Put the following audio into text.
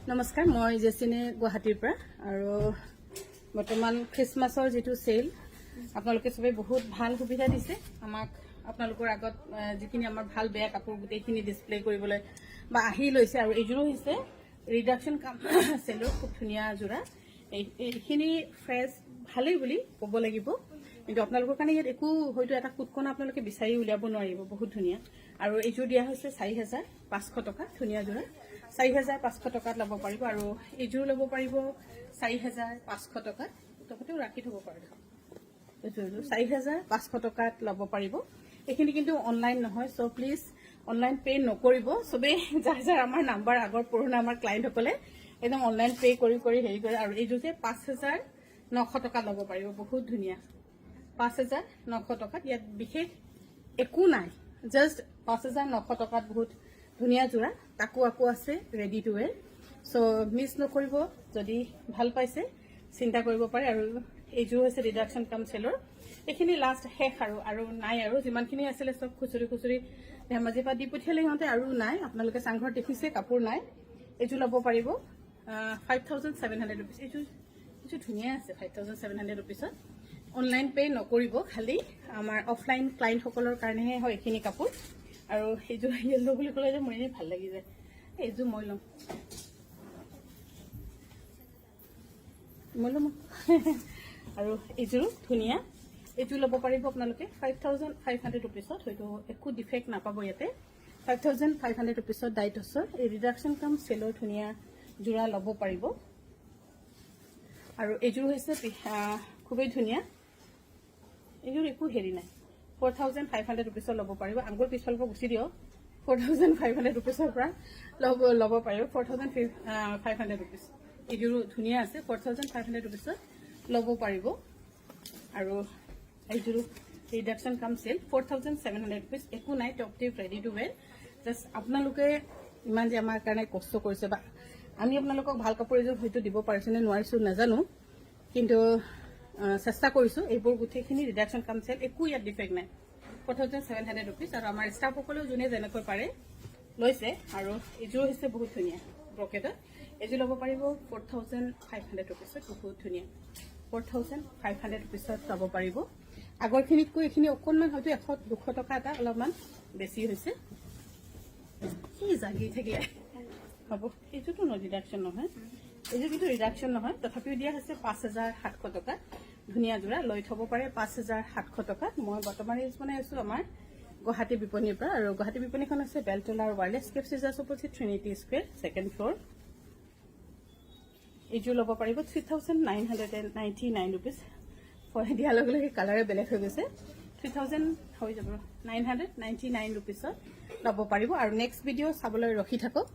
নমস্কাৰ, মই জেচিনে গুৱাহাটীৰ পৰা আৰু বৰ্তমান খ্ৰীষ্টমাছৰ যিটো সেল আপোনালোকে সবে বহুত ভাল সুবিধা দিছে আমাক। আপোনালোকৰ আগত যিখিনি আমাৰ ভাল বেয়া কাপোৰ গোটেইখিনি ডিসপ্লে কৰিবলৈ বা আহি লৈছে আৰু এইযোৰো হৈছে ৰিডাকশন কাম সেলৰ খুব ধুনীয়া যোৰা। এইখিনি ফ্ৰেছ ভালেই বুলি ক'ব লাগিব, কিন্তু আপোনালোকৰ কাৰণে ইয়াত একো হয়তো এটা কুটকনা আপোনালোকে বিচাৰি উলিয়াব নোৱাৰিব। বহুত ধুনীয়া। আৰু এইযোৰ দিয়া হৈছে ৪৫০০ টকা। ধুনীয়া যোৰা ৪৫০০ টকাত ল'ব পাৰিব আৰু এইযোৰ ল'ব পাৰিব ৪৫০০ টকাত। তথাপিও ৰাখি থ'ব পাৰে, এইযোৰ ৪৫০০ টকাত ল'ব পাৰিব। এইখিনি কিন্তু অনলাইন নহয়, চ' প্লিজ অনলাইন পে' নকৰিব। চবেই যাৰ আমাৰ নাম্বাৰ আগৰ পুৰণা আমাৰ ক্লায়েণ্টসকলে একদম অনলাইন পে' কৰি হেৰি কৰে। আৰু এইযোৰ যে ৫৯০০ টকাত ল'ব পাৰিব। বহুত ধুনীয়া ৫৯০০ টকাত। ইয়াত বিশেষ একো নাই, জাষ্ট ৫৯০০ টকাত বহুত ধুনীয়া যোৰা। তাকো আকৌ আছে ৰেডি টু ৱেৰ। চ' মিছ নকৰিব। যদি ভাল পাইছে চিন্তা কৰিব পাৰে। আৰু এইযোৰ হৈছে ৰিডাকশ্যন কাম চেলৰ। এইখিনি লাষ্ট শেষ আৰু নাই। আৰু যিমানখিনি আছিলে চব খুচুৰি ধেমাজিৰ পৰা দি পঠিয়ালে সিহঁতে, আৰু নাই। আপোনালোকে চাংঘৰত দেখিছে কাপোৰ নাই। এইযোৰ ল'ব পাৰিব 5700 ৰুপিজ। এইযোৰ ধুনীয়া আছে 5700 ৰুপিজত। অনলাইন পে' নকৰিব, খালি আমাৰ অফলাইন ক্লায়েণ্টসকলৰ কাৰণেহে হয় এইখিনি কাপোৰ। আৰু এইযোৰ য়েল্লো বুলি ক'লে যে মোৰ এনেই ভাল লাগি যায়। এইযোৰ মই ল'ম আৰু এইযোৰো ধুনীয়া। এইযোৰ ল'ব পাৰিব আপোনালোকে 5500 ৰুপিজত। হয়তো একো ডিফেক্ট নাপাব ইয়াতে। 5500 ৰুপিজত ডাইটছৰ এই ৰিডাকশ্যন কাম চেলৰ ধুনীয়া যোৰা ল'ব পাৰিব। আৰু এইযোৰ হৈছে খুবেই ধুনীয়া। এইযোৰ একো হেৰি নাই, 4500 ৰুপিজত ল'ব পাৰিব। আঙুৰ পিছফালৰ পৰা গুচি দিয়ক। 4500 ৰুপিজৰ পৰা ল'ব পাৰিব। 4500 ৰুপিজ। এইযোৰো ধুনীয়া আছে, 4500 ৰুপিজত ল'ব পাৰিব। আৰু এইযোৰো ৰিডাকশ্যন কাম চেল 4700 ৰুপিজ। একো নাই, top tip ready to ৱেৰ। Just আপোনালোকে ইমান যে আমাৰ কাৰণে কষ্ট কৰিছে, বা আমি আপোনালোকক ভাল কাপোৰ এযোৰ হয়তো দিব পাৰিছো নে নোৱাৰিছো নাজানো, কিন্তু চেষ্টা কৰিছো। এইবোৰ গোটেইখিনি ৰিডাকশ্যন কাম চেল, একো ইয়াত ডিফেক্ট নাই। 4700 ৰুপিজ। আৰু আমাৰ ষ্টাফসকলেও যোনে যেনেকৈ পাৰে লৈছে। আৰু এইযোৰ হৈছে বহুত ধুনীয়া ব্ৰকেটত। এইযোৰ ল'ব পাৰিব 4500 ৰুপিজত। বহুত ধুনীয়া 4500 ৰুপিজত ল'ব পাৰিব। আগৰখিনিতকৈ এইখিনি অকণমান হয়তো 100-200 টকা এটা অলপমান বেছি হৈছে। কি জাগি থাকিলে হ'ব। এইযোৰতো ৰিডাকশ্যন নহয়, এইযোৰ কিন্তু ৰিডাকশ্যন নহয়। তথাপিও দিয়া হৈছে 5700 টকা। ধুনীয়া যোৰা লৈ থ'ব পাৰে 5700 টকাত। মই বৰ্তমান ৰিলছ বনাই আছো আমাৰ গুৱাহাটী বিপণীৰ পৰা। আৰু গুৱাহাটী বিপণীখন আছে বেলতলা আৰু ৱাৰলেছ কেপ চিজাৰ্ছ opposite Trinity square, 2nd floor. এইযোৰ ল'ব পাৰিব 3999 ৰুপিজ। দিয়াৰ লগে লগে কালাৰে বেলেগ হৈ গৈছে। 3000 হৈ যাব, 999 ৰুপিজত ল'ব পাৰিব। আৰু নেক্সট ভিডিঅ' চাবলৈ ৰখি থাকক।